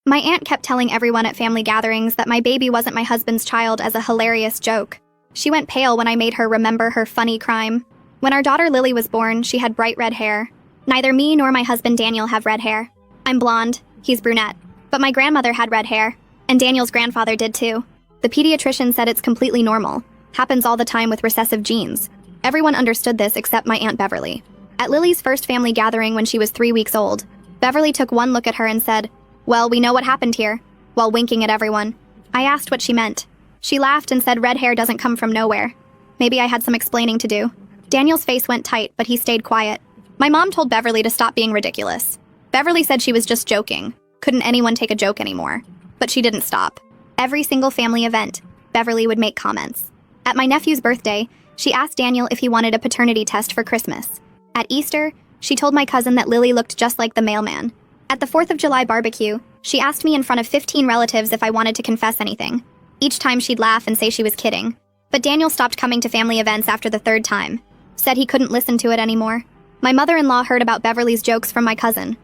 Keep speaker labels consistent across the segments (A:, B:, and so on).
A: My aunt kept telling everyone at family gatherings that my baby wasn't my husband's child as a hilarious joke. She went pale when I made her remember her funny crime. When our daughter Lily was born, she had bright red hair. Neither me nor my husband Daniel have red hair. I'm blonde, he's brunette. But my grandmother had red hair, and Daniel's grandfather did too. The pediatrician said it's completely normal. Happens all the time with recessive genes. Everyone understood this except my Aunt Beverly. At Lily's first family gathering when she was 3 weeks old, Beverly took one look at her and said, "Well, we know what happened here," while winking at everyone. I asked what she meant. She laughed and said red hair doesn't come from nowhere. Maybe I had some explaining to do. Daniel's face went tight, but he stayed quiet. My mom told Beverly to stop being ridiculous. Beverly said she was just joking. Couldn't anyone take a joke anymore? But she didn't stop. Every single family event, Beverly would make comments. At my nephew's birthday, she asked Daniel if he wanted a paternity test for Christmas. At Easter, she told my cousin that Lily looked just like the mailman. At the 4th of July barbecue, she asked me in front of 15 relatives if I wanted to confess anything. Each time she'd laugh and say she was kidding. But Daniel stopped coming to family events after the 3rd time. Said he couldn't listen to it anymore. My mother-in-law heard about Beverly's jokes from my cousin.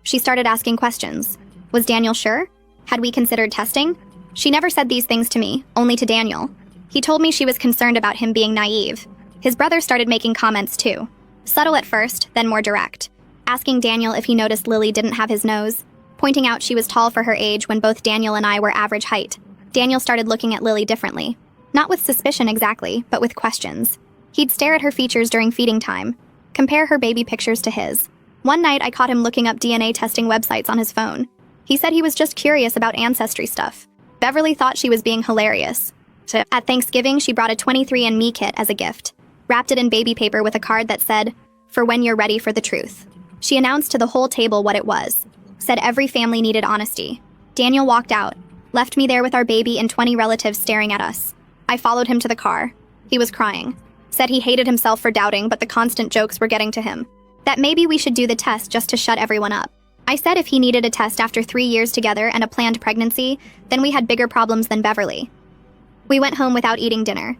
A: She started asking questions. Was Daniel sure? Had we considered testing? She never said these things to me, only to Daniel. He told me she was concerned about him being naive. His brother started making comments too. Subtle at first, then more direct. Asking Daniel if he noticed Lily didn't have his nose. Pointing out she was tall for her age when both Daniel and I were average height. Daniel started looking at Lily differently. Not with suspicion exactly, but with questions. He'd stare at her features during feeding time. Compare her baby pictures to his. One night I caught him looking up DNA testing websites on his phone. He said he was just curious about ancestry stuff. Beverly thought she was being hilarious. At Thanksgiving, she brought a 23andMe kit as a gift. Wrapped it in baby paper with a card that said, "For when you're ready for the truth." She announced to the whole table what it was. Said every family needed honesty. Daniel walked out, left me there with our baby and 20 relatives staring at us. I followed him to the car. He was crying. Said he hated himself for doubting, but the constant jokes were getting to him. That maybe we should do the test just to shut everyone up. I said if he needed a test after 3 years together and a planned pregnancy, then we had bigger problems than Beverly. We went home without eating dinner.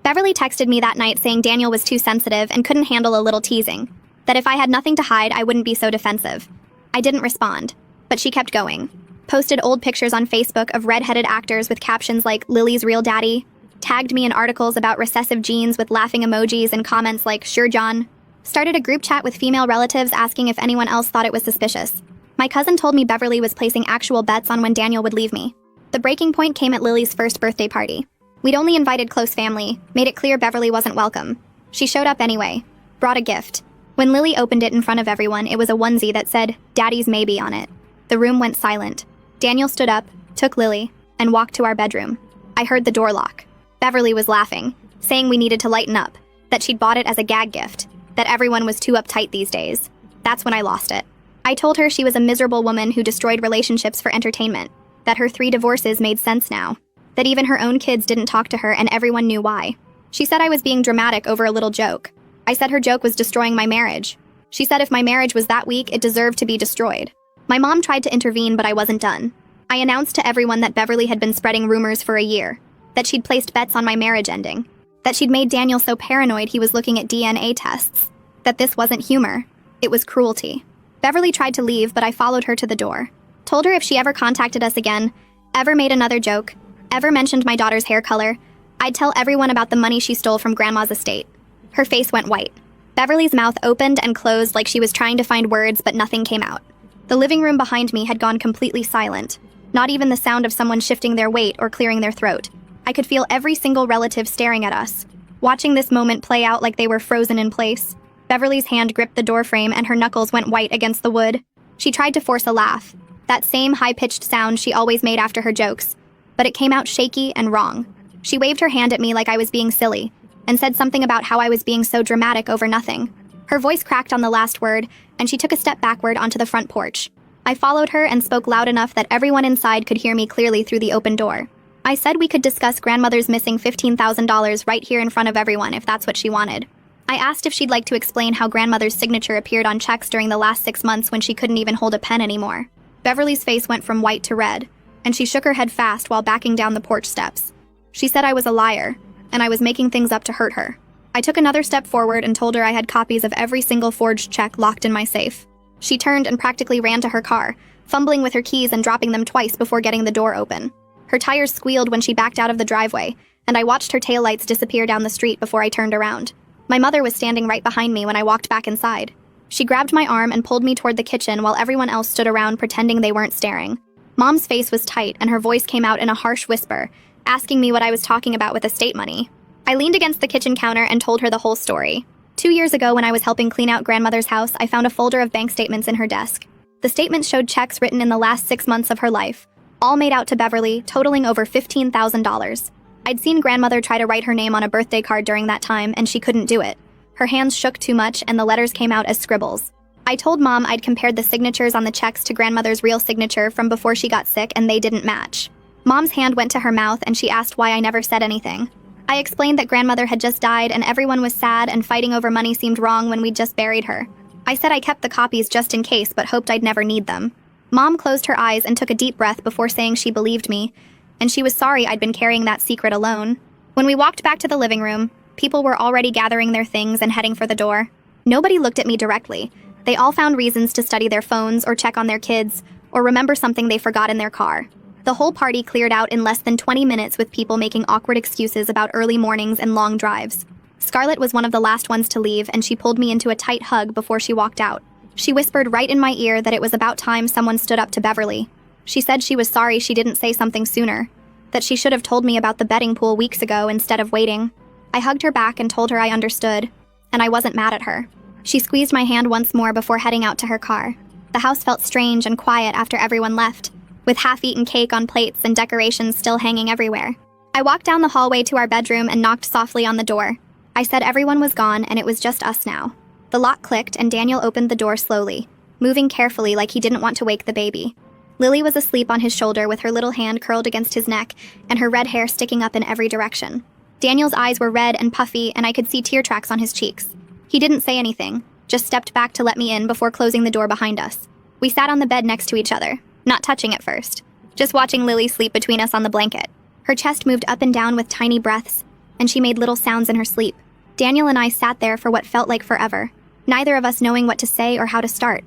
A: Beverly texted me that night saying Daniel was too sensitive and couldn't handle a little teasing. That if I had nothing to hide, I wouldn't be so defensive. I didn't respond, but she kept going. Posted old pictures on Facebook of red-headed actors with captions like Lily's real daddy. Tagged me in articles about recessive genes with laughing emojis and comments like "Sure, John." Started a group chat with female relatives asking if anyone else thought it was suspicious. My cousin told me Beverly was placing actual bets on when Daniel would leave me. The breaking point came at Lily's first birthday party. We'd only invited close family, made it clear Beverly wasn't welcome. She showed up anyway, brought a gift. When Lily opened it in front of everyone, it was a onesie that said, "Daddy's maybe" on it. The room went silent. Daniel stood up, took Lily, and walked to our bedroom. I heard the door lock. Beverly was laughing, saying we needed to lighten up, that she'd bought it as a gag gift, that everyone was too uptight these days. That's when I lost it. I told her she was a miserable woman who destroyed relationships for entertainment, that her 3 divorces made sense now, that even her own kids didn't talk to her and everyone knew why. She said I was being dramatic over a little joke. I said her joke was destroying my marriage. She said if my marriage was that weak, it deserved to be destroyed. My mom tried to intervene, but I wasn't done. I announced to everyone that Beverly had been spreading rumors for a year, that she'd placed bets on my marriage ending, that she'd made Daniel so paranoid he was looking at DNA tests, that this wasn't humor, it was cruelty. Beverly tried to leave, but I followed her to the door. Told her if she ever contacted us again, ever made another joke, ever mentioned my daughter's hair color, I'd tell everyone about the money she stole from Grandma's estate. Her face went white. Beverly's mouth opened and closed like she was trying to find words, but nothing came out. The living room behind me had gone completely silent. Not even the sound of someone shifting their weight or clearing their throat. I could feel every single relative staring at us, watching this moment play out like they were frozen in place. Beverly's hand gripped the doorframe and her knuckles went white against the wood. She tried to force a laugh, that same high-pitched sound she always made after her jokes, but it came out shaky and wrong. She waved her hand at me like I was being silly, and said something about how I was being so dramatic over nothing. Her voice cracked on the last word, and she took a step backward onto the front porch. I followed her and spoke loud enough that everyone inside could hear me clearly through the open door. I said we could discuss grandmother's missing $15,000 right here in front of everyone if that's what she wanted. I asked if she'd like to explain how grandmother's signature appeared on checks during the last 6 months when she couldn't even hold a pen anymore. Beverly's face went from white to red, and she shook her head fast while backing down the porch steps. She said I was a liar, and I was making things up to hurt her. I took another step forward and told her I had copies of every single forged check locked in my safe. She turned and practically ran to her car, fumbling with her keys and dropping them twice before getting the door open. Her tires squealed when she backed out of the driveway, and I watched her taillights disappear down the street before I turned around. My mother was standing right behind me when I walked back inside. She grabbed my arm and pulled me toward the kitchen while everyone else stood around pretending they weren't staring. Mom's face was tight and her voice came out in a harsh whisper, asking me what I was talking about with estate money. I leaned against the kitchen counter and told her the whole story. 2 years ago, when I was helping clean out grandmother's house, I found a folder of bank statements in her desk. The statements showed checks written in the last 6 months of her life, all made out to Beverly, totaling over $15,000. I'd seen grandmother try to write her name on a birthday card during that time, and she couldn't do it. Her hands shook too much, and the letters came out as scribbles. I told Mom I'd compared the signatures on the checks to grandmother's real signature from before she got sick, and they didn't match. Mom's hand went to her mouth, and she asked why I never said anything. I explained that grandmother had just died, and everyone was sad, and fighting over money seemed wrong when we'd just buried her. I said I kept the copies just in case, but hoped I'd never need them. Mom closed her eyes and took a deep breath before saying she believed me, and she was sorry I'd been carrying that secret alone. When we walked back to the living room, people were already gathering their things and heading for the door. Nobody looked at me directly. They all found reasons to study their phones or check on their kids or remember something they forgot in their car. The whole party cleared out in less than 20 minutes with people making awkward excuses about early mornings and long drives. Scarlett was one of the last ones to leave, and she pulled me into a tight hug before she walked out. She whispered right in my ear that it was about time someone stood up to Beverly. She said she was sorry she didn't say something sooner, that she should have told me about the betting pool weeks ago instead of waiting. I hugged her back and told her I understood, and I wasn't mad at her. She squeezed my hand once more before heading out to her car. The house felt strange and quiet after everyone left, with half-eaten cake on plates and decorations still hanging everywhere. I walked down the hallway to our bedroom and knocked softly on the door. I said everyone was gone and it was just us now. The lock clicked and Daniel opened the door slowly, moving carefully like he didn't want to wake the baby. Lily was asleep on his shoulder with her little hand curled against his neck and her red hair sticking up in every direction. Daniel's eyes were red and puffy, and I could see tear tracks on his cheeks. He didn't say anything, just stepped back to let me in before closing the door behind us. We sat on the bed next to each other, not touching at first, just watching Lily sleep between us on the blanket. Her chest moved up and down with tiny breaths, and she made little sounds in her sleep. Daniel and I sat there for what felt like forever, neither of us knowing what to say or how to start.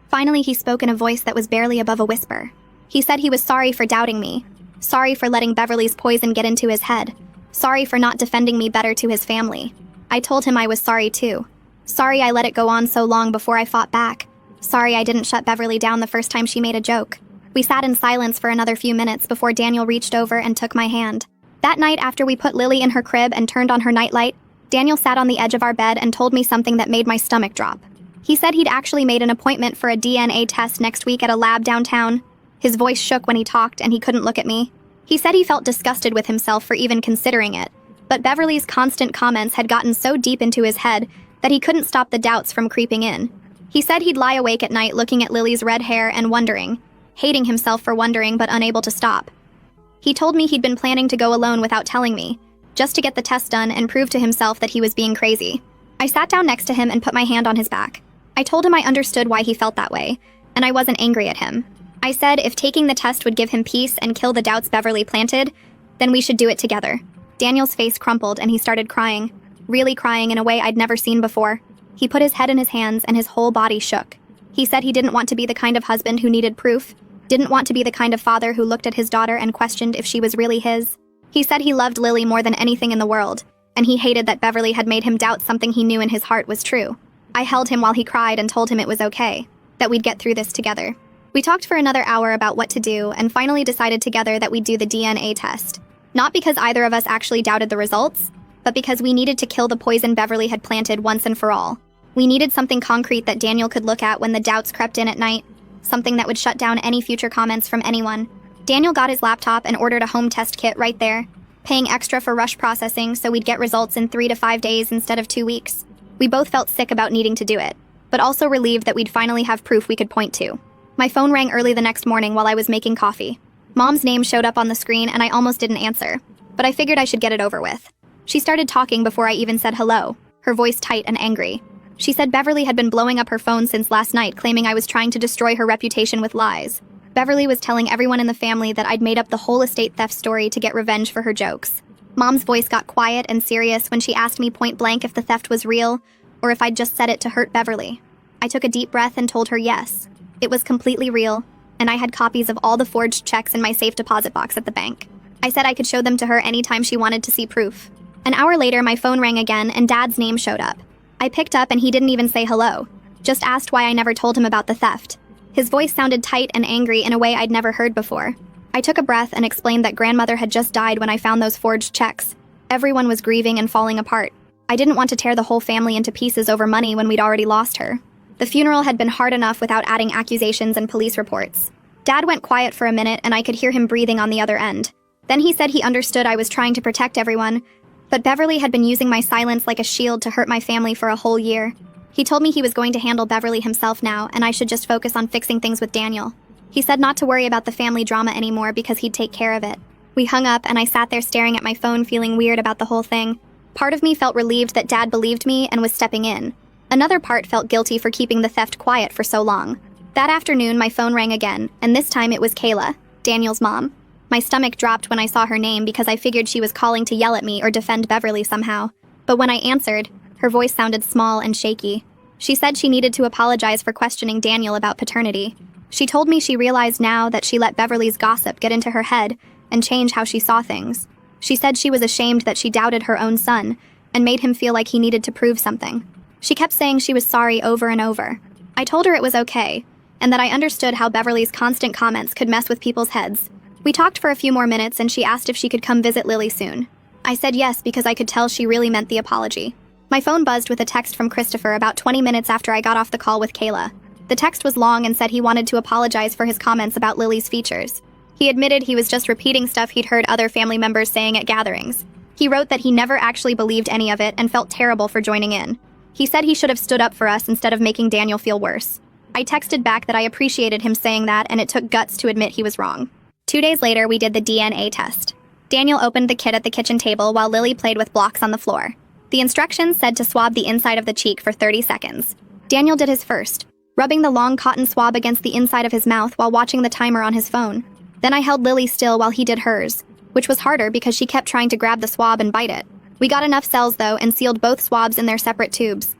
A: Finally, he spoke in a voice that was barely above a whisper. He said he was sorry for doubting me, sorry for letting Beverly's poison get into his head, sorry for not defending me better to his family. I told him I was sorry too. Sorry I let it go on so long before I fought back. Sorry I didn't shut Beverly down the first time she made a joke. We sat in silence for another few minutes before Daniel reached over and took my hand. That night, after we put Lily in her crib and turned on her nightlight, Daniel sat on the edge of our bed and told me something that made my stomach drop. He said he'd actually made an appointment for a DNA test next week at a lab downtown. His voice shook when he talked and he couldn't look at me. He said he felt disgusted with himself for even considering it, but Beverly's constant comments had gotten so deep into his head that he couldn't stop the doubts from creeping in. He said he'd lie awake at night looking at Lily's red hair and wondering, hating himself for wondering but unable to stop. He told me he'd been planning to go alone without telling me, just to get the test done and prove to himself that he was being crazy. I sat down next to him and put my hand on his back. I told him I understood why he felt that way, and I wasn't angry at him. I said if taking the test would give him peace and kill the doubts Beverly planted, then we should do it together. Daniel's face crumpled and he started crying, really crying in a way I'd never seen before. He put his head in his hands and his whole body shook. He said he didn't want to be the kind of husband who needed proof, didn't want to be the kind of father who looked at his daughter and questioned if she was really his. He said he loved Lily more than anything in the world, and he hated that Beverly had made him doubt something he knew in his heart was true. I held him while he cried and told him it was okay, that we'd get through this together. We talked for another hour about what to do and finally decided together that we'd do the DNA test. Not because either of us actually doubted the results, but because we needed to kill the poison Beverly had planted once and for all. We needed something concrete that Daniel could look at when the doubts crept in at night, something that would shut down any future comments from anyone. Daniel got his laptop and ordered a home test kit right there, paying extra for rush processing so we'd get results in 3 to 5 days instead of 2 weeks. We both felt sick about needing to do it, but also relieved that we'd finally have proof we could point to. My phone rang early the next morning while I was making coffee. Mom's name showed up on the screen and I almost didn't answer, but I figured I should get it over with. She started talking before I even said hello, her voice tight and angry. She said Beverly had been blowing up her phone since last night, claiming I was trying to destroy her reputation with lies. Beverly was telling everyone in the family that I'd made up the whole estate theft story to get revenge for her jokes. Mom's voice got quiet and serious when she asked me point blank if the theft was real, or if I'd just said it to hurt Beverly. I took a deep breath and told her yes. It was completely real, and I had copies of all the forged checks in my safe deposit box at the bank. I said I could show them to her anytime she wanted to see proof. An hour later, my phone rang again and Dad's name showed up. I picked up and he didn't even say hello, just asked why I never told him about the theft. His voice sounded tight and angry in a way I'd never heard before. I took a breath and explained that grandmother had just died when I found those forged checks. Everyone was grieving and falling apart. I didn't want to tear the whole family into pieces over money when we'd already lost her. The funeral had been hard enough without adding accusations and police reports. Dad went quiet for a minute and I could hear him breathing on the other end. Then he said he understood I was trying to protect everyone, but Beverly had been using my silence like a shield to hurt my family for a whole year. He told me he was going to handle Beverly himself now and I should just focus on fixing things with Daniel. He said not to worry about the family drama anymore because he'd take care of it. We hung up and I sat there staring at my phone feeling weird about the whole thing. Part of me felt relieved that Dad believed me and was stepping in. Another part felt guilty for keeping the theft quiet for so long. That afternoon, my phone rang again, and this time it was Kayla, Daniel's mom. My stomach dropped when I saw her name because I figured she was calling to yell at me or defend Beverly somehow. But when I answered, her voice sounded small and shaky. She said she needed to apologize for questioning Daniel about paternity. She told me she realized now that she let Beverly's gossip get into her head and change how she saw things. She said she was ashamed that she doubted her own son and made him feel like he needed to prove something. She kept saying she was sorry over and over. I told her it was okay, and that I understood how Beverly's constant comments could mess with people's heads. We talked for a few more minutes and she asked if she could come visit Lily soon. I said yes because I could tell she really meant the apology. My phone buzzed with a text from Christopher about 20 minutes after I got off the call with Kayla. The text was long and said he wanted to apologize for his comments about Lily's features. He admitted he was just repeating stuff he'd heard other family members saying at gatherings. He wrote that he never actually believed any of it and felt terrible for joining in. He said he should have stood up for us instead of making Daniel feel worse. I texted back that I appreciated him saying that and it took guts to admit he was wrong. 2 days later, we did the DNA test. Daniel opened the kit at the kitchen table while Lily played with blocks on the floor. The instructions said to swab the inside of the cheek for 30 seconds. Daniel did his first, rubbing the long cotton swab against the inside of his mouth while watching the timer on his phone. Then I held Lily still while he did hers, which was harder because she kept trying to grab the swab and bite it. We got enough cells, though, and sealed both swabs in their separate tubes.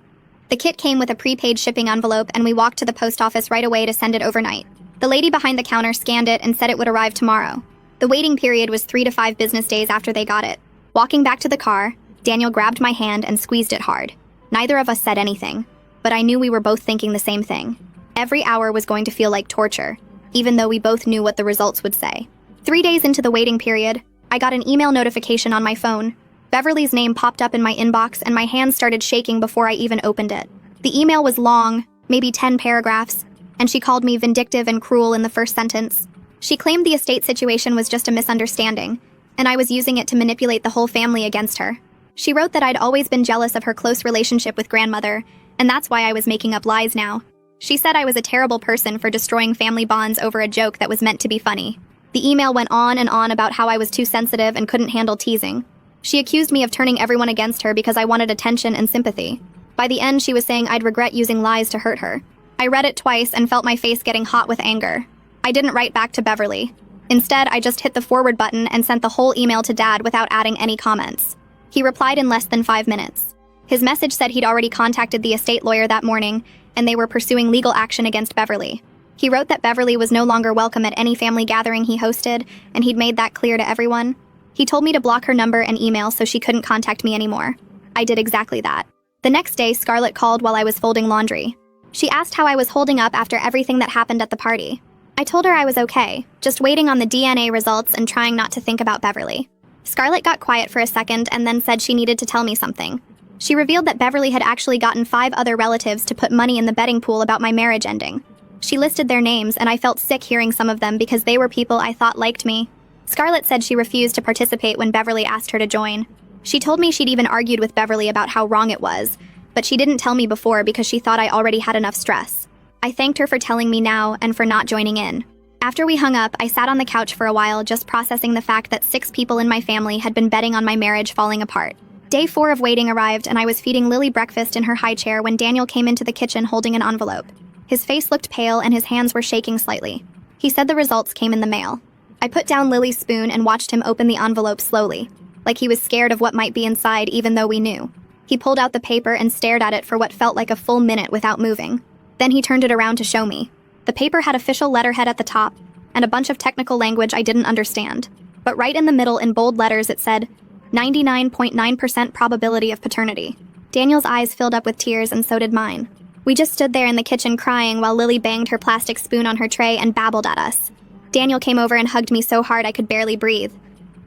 A: The kit came with a prepaid shipping envelope, and we walked to the post office right away to send it overnight. The lady behind the counter scanned it and said it would arrive tomorrow. The waiting period was 3 to 5 business days after they got it. Walking back to the car, Daniel grabbed my hand and squeezed it hard. Neither of us said anything, but I knew we were both thinking the same thing. Every hour was going to feel like torture, even though we both knew what the results would say. 3 days into the waiting period, I got an email notification on my phone. Beverly's name popped up in my inbox and my hands started shaking before I even opened it. The email was long, maybe 10 paragraphs, and she called me vindictive and cruel in the first sentence. She claimed the estate situation was just a misunderstanding, and I was using it to manipulate the whole family against her. She wrote that I'd always been jealous of her close relationship with grandmother, and that's why I was making up lies now. She said I was a terrible person for destroying family bonds over a joke that was meant to be funny. The email went on and on about how I was too sensitive and couldn't handle teasing. She accused me of turning everyone against her because I wanted attention and sympathy. By the end, she was saying I'd regret using lies to hurt her. I read it twice and felt my face getting hot with anger. I didn't write back to Beverly. Instead, I just hit the forward button and sent the whole email to Dad without adding any comments. He replied in less than 5 minutes. His message said he'd already contacted the estate lawyer that morning, and they were pursuing legal action against Beverly. He wrote that Beverly was no longer welcome at any family gathering he hosted, and he'd made that clear to everyone. He told me to block her number and email so she couldn't contact me anymore. I did exactly that. The next day, Scarlett called while I was folding laundry. She asked how I was holding up after everything that happened at the party. I told her I was okay, just waiting on the DNA results and trying not to think about Beverly. Scarlett got quiet for a second and then said she needed to tell me something. She revealed that Beverly had actually gotten 5 other relatives to put money in the betting pool about my marriage ending. She listed their names, and I felt sick hearing some of them because they were people I thought liked me. Scarlett said she refused to participate when Beverly asked her to join. She told me she'd even argued with Beverly about how wrong it was, but she didn't tell me before because she thought I already had enough stress. I thanked her for telling me now and for not joining in. After we hung up, I sat on the couch for a while just processing the fact that 6 people in my family had been betting on my marriage falling apart. Day 4 of waiting arrived and I was feeding Lily breakfast in her high chair when Daniel came into the kitchen holding an envelope. His face looked pale and his hands were shaking slightly. He said the results came in the mail. I put down Lily's spoon and watched him open the envelope slowly, like he was scared of what might be inside even though we knew. He pulled out the paper and stared at it for what felt like a full minute without moving. Then he turned it around to show me. The paper had official letterhead at the top, and a bunch of technical language I didn't understand. But right in the middle in bold letters it said, 99.9% probability of paternity. Daniel's eyes filled up with tears and so did mine. We just stood there in the kitchen crying while Lily banged her plastic spoon on her tray and babbled at us. Daniel came over and hugged me so hard I could barely breathe.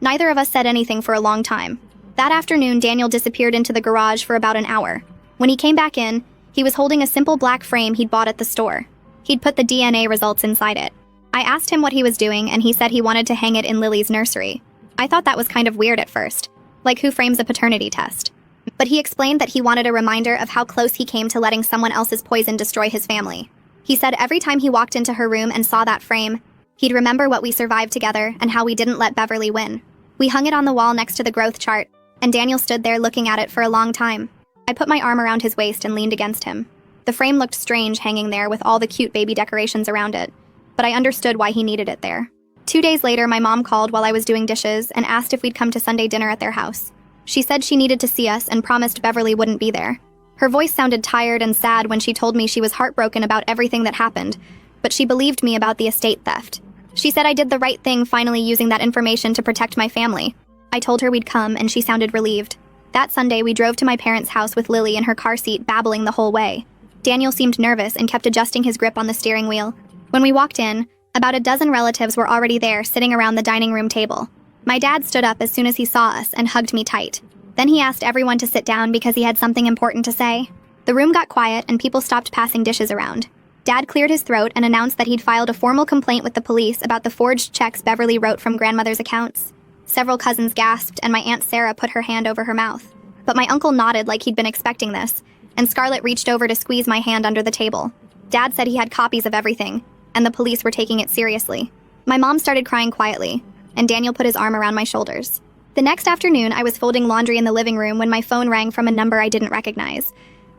A: Neither of us said anything for a long time. That afternoon, Daniel disappeared into the garage for about an hour. When he came back in, he was holding a simple black frame he'd bought at the store. He'd put the DNA results inside it. I asked him what he was doing, and he said he wanted to hang it in Lily's nursery. I thought that was kind of weird at first, like who frames a paternity test. But he explained that he wanted a reminder of how close he came to letting someone else's poison destroy his family. He said every time he walked into her room and saw that frame, he'd remember what we survived together and how we didn't let Beverly win. We hung it on the wall next to the growth chart, and Daniel stood there looking at it for a long time. I put my arm around his waist and leaned against him. The frame looked strange hanging there with all the cute baby decorations around it, but I understood why he needed it there. 2 days later, my mom called while I was doing dishes and asked if we'd come to Sunday dinner at their house. She said she needed to see us and promised Beverly wouldn't be there. Her voice sounded tired and sad when she told me she was heartbroken about everything that happened, but she believed me about the estate theft. She said I did the right thing finally using that information to protect my family. I told her we'd come, and she sounded relieved. That Sunday, we drove to my parents' house with Lily in her car seat, babbling the whole way. Daniel seemed nervous and kept adjusting his grip on the steering wheel. When we walked in, about a dozen relatives were already there, sitting around the dining room table. My dad stood up as soon as he saw us and hugged me tight. Then he asked everyone to sit down because he had something important to say. The room got quiet and people stopped passing dishes around. Dad cleared his throat and announced that he'd filed a formal complaint with the police about the forged checks Beverly wrote from grandmother's accounts. Several cousins gasped, and my Aunt Sarah put her hand over her mouth. But my uncle nodded like he'd been expecting this, and Scarlett reached over to squeeze my hand under the table. Dad said he had copies of everything, and the police were taking it seriously. My mom started crying quietly, and Daniel put his arm around my shoulders. The next afternoon, I was folding laundry in the living room when my phone rang from a number I didn't recognize.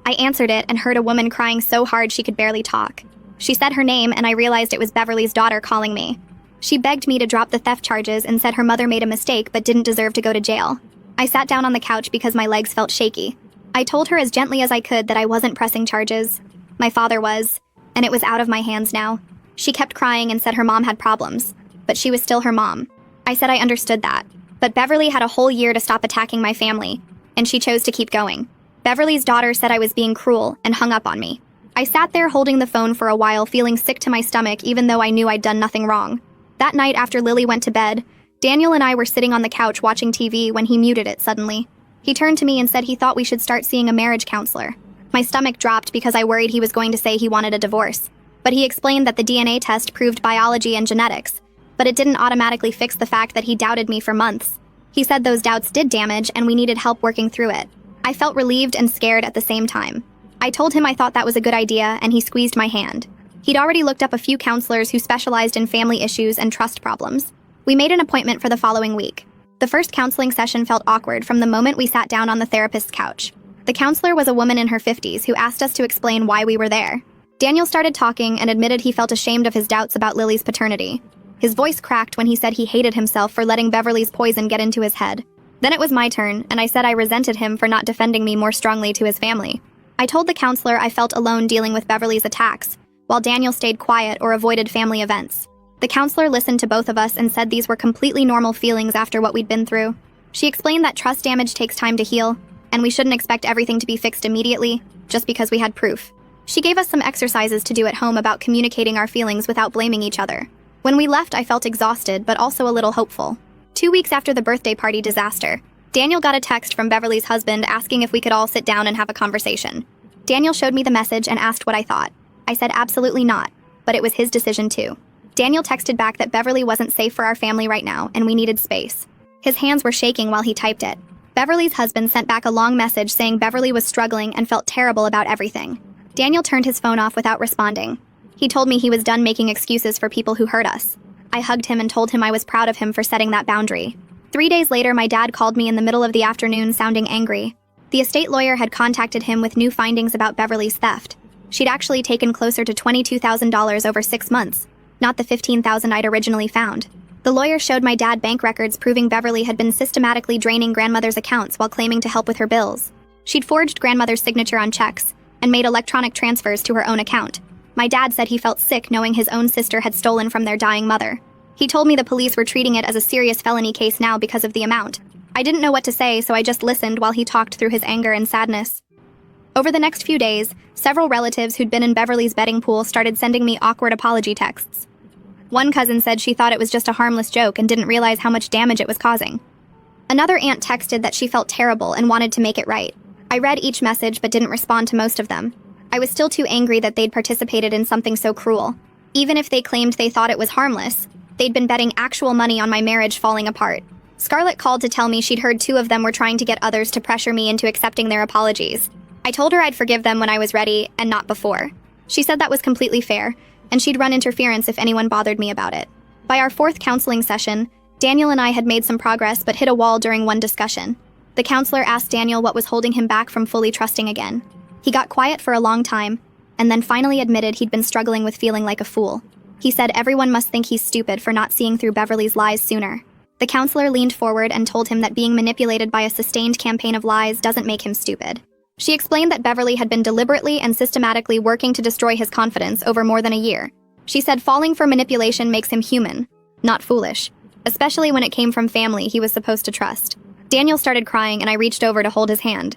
A: I answered it and heard a woman crying so hard she could barely talk. She said her name, and I realized it was Beverly's daughter calling me. She begged me to drop the theft charges and said her mother made a mistake but didn't deserve to go to jail. I sat down on the couch because my legs felt shaky. I told her as gently as I could that I wasn't pressing charges. My father was, and it was out of my hands now. She kept crying and said her mom had problems, but she was still her mom. I said I understood that, but Beverly had a whole year to stop attacking my family, and she chose to keep going. Beverly's daughter said I was being cruel and hung up on me. I sat there holding the phone for a while, feeling sick to my stomach even though I knew I'd done nothing wrong. That night after Lily went to bed, Daniel and I were sitting on the couch watching TV when he muted it suddenly. He turned to me and said he thought we should start seeing a marriage counselor. My stomach dropped because I worried he was going to say he wanted a divorce. But he explained that the DNA test proved biology and genetics, but it didn't automatically fix the fact that he doubted me for months. He said those doubts did damage and we needed help working through it. I felt relieved and scared at the same time. I told him I thought that was a good idea, and he squeezed my hand. He'd already looked up a few counselors who specialized in family issues and trust problems. We made an appointment for the following week. The first counseling session felt awkward from the moment we sat down on the therapist's couch. The counselor was a woman in her 50s who asked us to explain why we were there. Daniel started talking and admitted he felt ashamed of his doubts about Lily's paternity. His voice cracked when he said he hated himself for letting Beverly's poison get into his head. Then it was my turn, and I said I resented him for not defending me more strongly to his family. I told the counselor I felt alone dealing with Beverly's attacks, while Daniel stayed quiet or avoided family events. The counselor listened to both of us and said these were completely normal feelings after what we'd been through. She explained that trust damage takes time to heal, and we shouldn't expect everything to be fixed immediately, just because we had proof. She gave us some exercises to do at home about communicating our feelings without blaming each other. When we left, I felt exhausted, but also a little hopeful. 2 weeks after the birthday party disaster, Daniel got a text from Beverly's husband asking if we could all sit down and have a conversation. Daniel showed me the message and asked what I thought. I said absolutely not, but it was his decision too. Daniel texted back that Beverly wasn't safe for our family right now and we needed space. His hands were shaking while he typed it. Beverly's husband sent back a long message saying Beverly was struggling and felt terrible about everything. Daniel turned his phone off without responding. He told me he was done making excuses for people who hurt us. I hugged him and told him I was proud of him for setting that boundary. 3 days later, my dad called me in the middle of the afternoon sounding angry. The estate lawyer had contacted him with new findings about Beverly's theft. She'd actually taken closer to $22,000 over 6 months, not the $15,000 I'd originally found. The lawyer showed my dad bank records proving Beverly had been systematically draining grandmother's accounts while claiming to help with her bills. She'd forged grandmother's signature on checks and made electronic transfers to her own account. My dad said he felt sick knowing his own sister had stolen from their dying mother. He told me the police were treating it as a serious felony case now because of the amount. I didn't know what to say, so I just listened while he talked through his anger and sadness. Over the next few days, several relatives who'd been in Beverly's betting pool started sending me awkward apology texts. One cousin said she thought it was just a harmless joke and didn't realize how much damage it was causing. Another aunt texted that she felt terrible and wanted to make it right. I read each message but didn't respond to most of them. I was still too angry that they'd participated in something so cruel. Even if they claimed they thought it was harmless, they'd been betting actual money on my marriage falling apart. Scarlett called to tell me she'd heard 2 of them were trying to get others to pressure me into accepting their apologies. I told her I'd forgive them when I was ready and not before. She said that was completely fair, and she'd run interference if anyone bothered me about it. By our 4th counseling session, Daniel and I had made some progress but hit a wall during one discussion. The counselor asked Daniel what was holding him back from fully trusting again. He got quiet for a long time, and then finally admitted he'd been struggling with feeling like a fool. He said everyone must think he's stupid for not seeing through Beverly's lies sooner. The counselor leaned forward and told him that being manipulated by a sustained campaign of lies doesn't make him stupid. She explained that Beverly had been deliberately and systematically working to destroy his confidence over more than a year. She said falling for manipulation makes him human, not foolish, especially when it came from family he was supposed to trust. Daniel started crying and I reached over to hold his hand.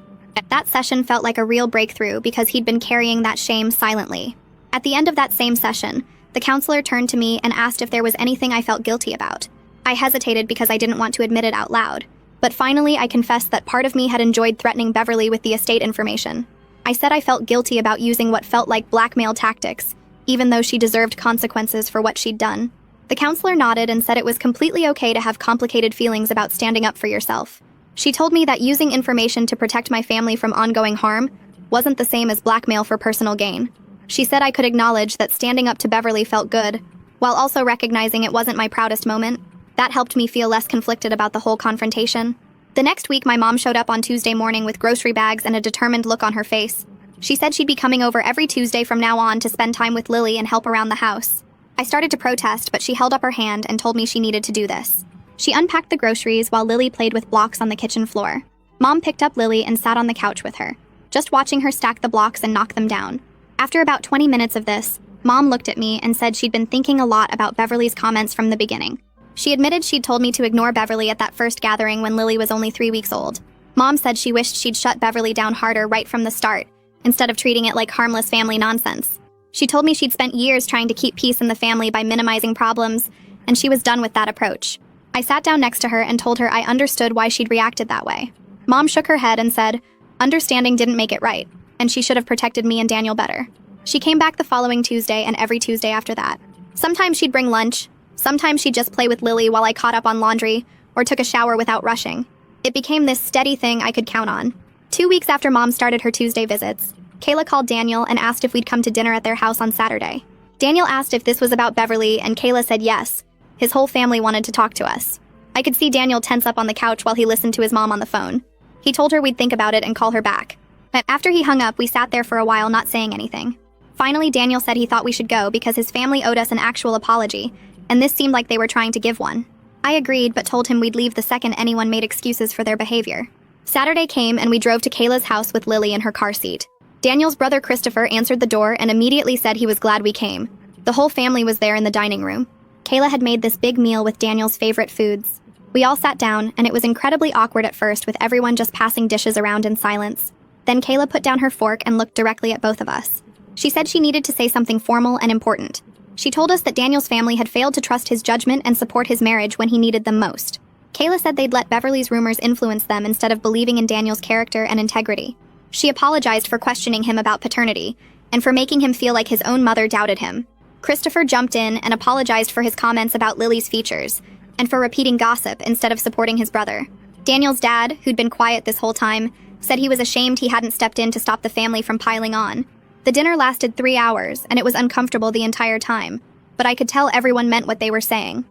A: That session felt like a real breakthrough because he'd been carrying that shame silently. At the end of that same session, the counselor turned to me and asked if there was anything I felt guilty about. I hesitated because I didn't want to admit it out loud. But finally, I confessed that part of me had enjoyed threatening Beverly with the estate information. I said I felt guilty about using what felt like blackmail tactics, even though she deserved consequences for what she'd done. The counselor nodded and said it was completely okay to have complicated feelings about standing up for yourself. She told me that using information to protect my family from ongoing harm wasn't the same as blackmail for personal gain. She said I could acknowledge that standing up to Beverly felt good, while also recognizing it wasn't my proudest moment. That helped me feel less conflicted about the whole confrontation. The next week, my mom showed up on Tuesday morning with grocery bags and a determined look on her face. She said she'd be coming over every Tuesday from now on to spend time with Lily and help around the house. I started to protest, but she held up her hand and told me she needed to do this. She unpacked the groceries while Lily played with blocks on the kitchen floor. Mom picked up Lily and sat on the couch with her, just watching her stack the blocks and knock them down. After about 20 minutes of this, Mom looked at me and said she'd been thinking a lot about Beverly's comments from the beginning. She admitted she'd told me to ignore Beverly at that first gathering when Lily was only 3 weeks old. Mom said she wished she'd shut Beverly down harder right from the start, instead of treating it like harmless family nonsense. She told me she'd spent years trying to keep peace in the family by minimizing problems, and she was done with that approach. I sat down next to her and told her I understood why she'd reacted that way. Mom shook her head and said, understanding didn't make it right, and she should have protected me and Daniel better. She came back the following Tuesday and every Tuesday after that. Sometimes she'd bring lunch, sometimes she'd just play with Lily while I caught up on laundry, or took a shower without rushing. It became this steady thing I could count on. 2 weeks after Mom started her Tuesday visits, Kayla called Daniel and asked if we'd come to dinner at their house on Saturday. Daniel asked if this was about Beverly, and Kayla said yes. His whole family wanted to talk to us. I could see Daniel tense up on the couch while he listened to his mom on the phone. He told her we'd think about it and call her back. But after he hung up, we sat there for a while not saying anything. Finally, Daniel said he thought we should go because his family owed us an actual apology, and this seemed like they were trying to give one. I agreed, but told him we'd leave the second anyone made excuses for their behavior. Saturday came and we drove to Kayla's house with Lily in her car seat. Daniel's brother Christopher answered the door and immediately said he was glad we came. The whole family was there in the dining room. Kayla had made this big meal with Daniel's favorite foods. We all sat down, and it was incredibly awkward at first with everyone just passing dishes around in silence. Then Kayla put down her fork and looked directly at both of us. She said she needed to say something formal and important. She told us that Daniel's family had failed to trust his judgment and support his marriage when he needed them most. Kayla said they'd let Beverly's rumors influence them instead of believing in Daniel's character and integrity. She apologized for questioning him about paternity, and for making him feel like his own mother doubted him. Christopher jumped in and apologized for his comments about Lily's features, and for repeating gossip instead of supporting his brother. Daniel's dad, who'd been quiet this whole time, said he was ashamed he hadn't stepped in to stop the family from piling on. The dinner lasted 3 hours, and it was uncomfortable the entire time, but I could tell everyone meant what they were saying.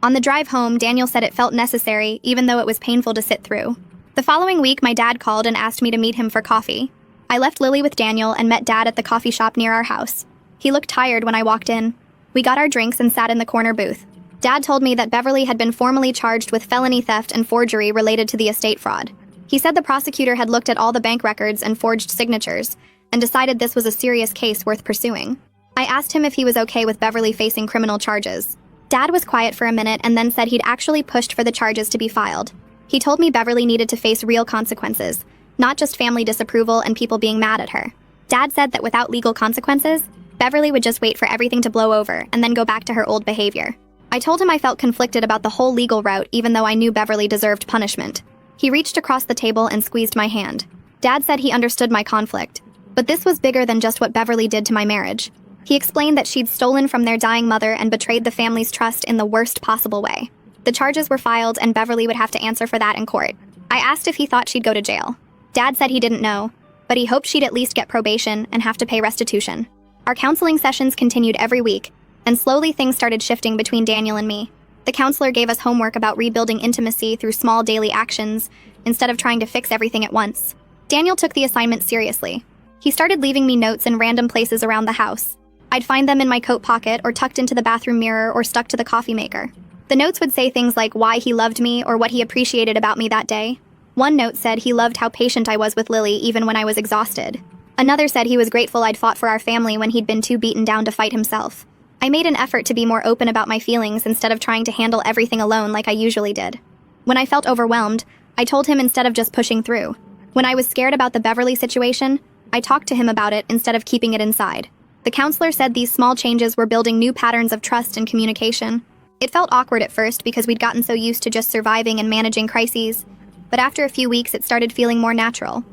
A: On the drive home, Daniel said it felt necessary, even though it was painful to sit through. The following week, my dad called and asked me to meet him for coffee. I left Lily with Daniel and met Dad at the coffee shop near our house. He looked tired when I walked in. We got our drinks and sat in the corner booth. Dad told me that Beverly had been formally charged with felony theft and forgery related to the estate fraud. He said the prosecutor had looked at all the bank records and forged signatures, and decided this was a serious case worth pursuing. I asked him if he was okay with Beverly facing criminal charges. Dad was quiet for a minute and then said he'd actually pushed for the charges to be filed. He told me Beverly needed to face real consequences, not just family disapproval and people being mad at her. Dad said that without legal consequences, Beverly would just wait for everything to blow over and then go back to her old behavior. I told him I felt conflicted about the whole legal route even though I knew Beverly deserved punishment. He reached across the table and squeezed my hand. Dad said he understood my conflict, but this was bigger than just what Beverly did to my marriage. He explained that she'd stolen from their dying mother and betrayed the family's trust in the worst possible way. The charges were filed and Beverly would have to answer for that in court. I asked if he thought she'd go to jail. Dad said he didn't know, but he hoped she'd at least get probation and have to pay restitution. Our counseling sessions continued every week, and slowly things started shifting between Daniel and me. The counselor gave us homework about rebuilding intimacy through small daily actions instead of trying to fix everything at once. Daniel took the assignment seriously. He started leaving me notes in random places around the house. I'd find them in my coat pocket or tucked into the bathroom mirror or stuck to the coffee maker. The notes would say things like why he loved me or what he appreciated about me that day. One note said he loved how patient I was with Lily even when I was exhausted. Another said he was grateful I'd fought for our family when he'd been too beaten down to fight himself. I made an effort to be more open about my feelings instead of trying to handle everything alone like I usually did. When I felt overwhelmed, I told him instead of just pushing through. When I was scared about the Beverly situation, I talked to him about it instead of keeping it inside. The counselor said these small changes were building new patterns of trust and communication. It felt awkward at first because we'd gotten so used to just surviving and managing crises, but after a few weeks it started feeling more natural.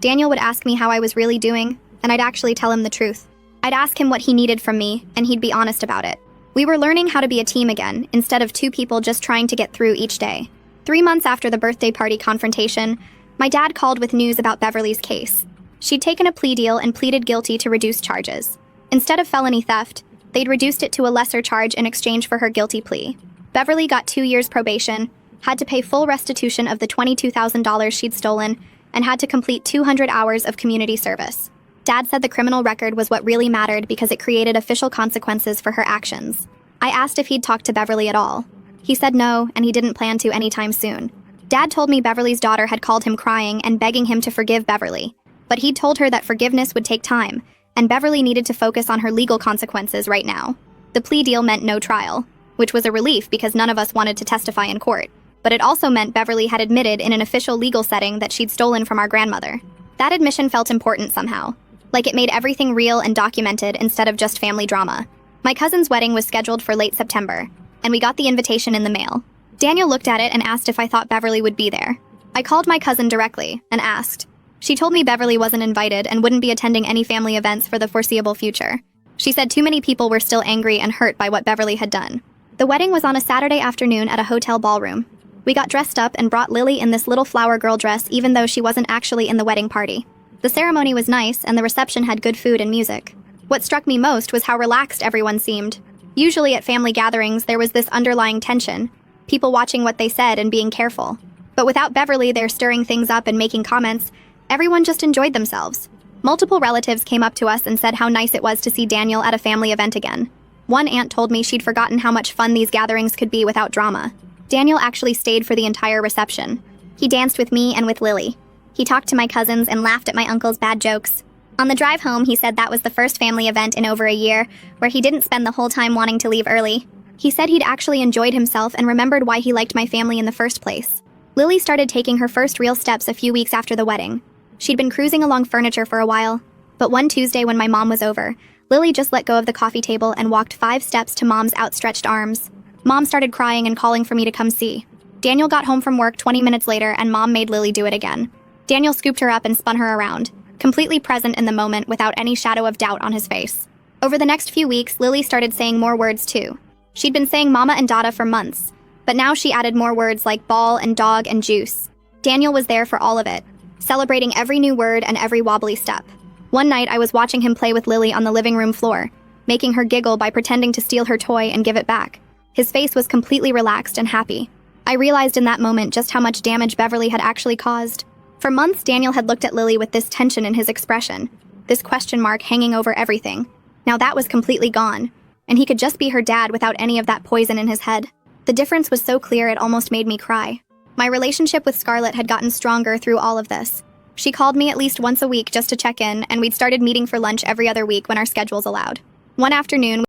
A: Daniel would ask me how I was really doing, and I'd actually tell him the truth. I'd ask him what he needed from me, and he'd be honest about it. We were learning how to be a team again, instead of two people just trying to get through each day. 3 months after the birthday party confrontation, my dad called with news about Beverly's case. She'd taken a plea deal and pleaded guilty to reduced charges. Instead of felony theft, they'd reduced it to a lesser charge in exchange for her guilty plea. Beverly got 2 years probation, had to pay full restitution of the $22,000 she'd stolen, and had to complete 200 hours of community service. Dad said the criminal record was what really mattered because it created official consequences for her actions. I asked if he'd talked to Beverly at all. He said no, and he didn't plan to anytime soon. Dad told me Beverly's daughter had called him crying and begging him to forgive Beverly, but he'd told her that forgiveness would take time, and Beverly needed to focus on her legal consequences right now. The plea deal meant no trial, which was a relief because none of us wanted to testify in court, but it also meant Beverly had admitted in an official legal setting that she'd stolen from our grandmother. That admission felt important somehow, like it made everything real and documented instead of just family drama. My cousin's wedding was scheduled for late September, and we got the invitation in the mail. Daniel looked at it and asked if I thought Beverly would be there. I called my cousin directly and asked. She told me Beverly wasn't invited and wouldn't be attending any family events for the foreseeable future. She said too many people were still angry and hurt by what Beverly had done. The wedding was on a Saturday afternoon at a hotel ballroom. We got dressed up and brought Lily in this little flower girl dress even though she wasn't actually in the wedding party. The ceremony was nice and the reception had good food and music. What struck me most was how relaxed everyone seemed. Usually at family gatherings there was this underlying tension, people watching what they said and being careful. But without Beverly there stirring things up and making comments, everyone just enjoyed themselves. Multiple relatives came up to us and said how nice it was to see Daniel at a family event again. One aunt told me she'd forgotten how much fun these gatherings could be without drama. Daniel actually stayed for the entire reception. He danced with me and with Lily. He talked to my cousins and laughed at my uncle's bad jokes. On the drive home, he said that was the first family event in over a year where he didn't spend the whole time wanting to leave early. He said he'd actually enjoyed himself and remembered why he liked my family in the first place. Lily started taking her first real steps a few weeks after the wedding. She'd been cruising along furniture for a while, but one Tuesday when my mom was over, Lily just let go of the coffee table and walked 5 steps to Mom's outstretched arms. Mom started crying and calling for me to come see. Daniel got home from work 20 minutes later and Mom made Lily do it again. Daniel scooped her up and spun her around, completely present in the moment without any shadow of doubt on his face. Over the next few weeks, Lily started saying more words too. She'd been saying mama and dada for months, but now she added more words like ball and dog and juice. Daniel was there for all of it, celebrating every new word and every wobbly step. One night I was watching him play with Lily on the living room floor, making her giggle by pretending to steal her toy and give it back. His face was completely relaxed and happy. I realized in that moment just how much damage Beverly had actually caused. For months, Daniel had looked at Lily with this tension in his expression, this question mark hanging over everything. Now that was completely gone, and he could just be her dad without any of that poison in his head. The difference was so clear it almost made me cry. My relationship with Scarlett had gotten stronger through all of this. She called me at least once a week just to check in, and we'd started meeting for lunch every other week when our schedules allowed. One afternoon,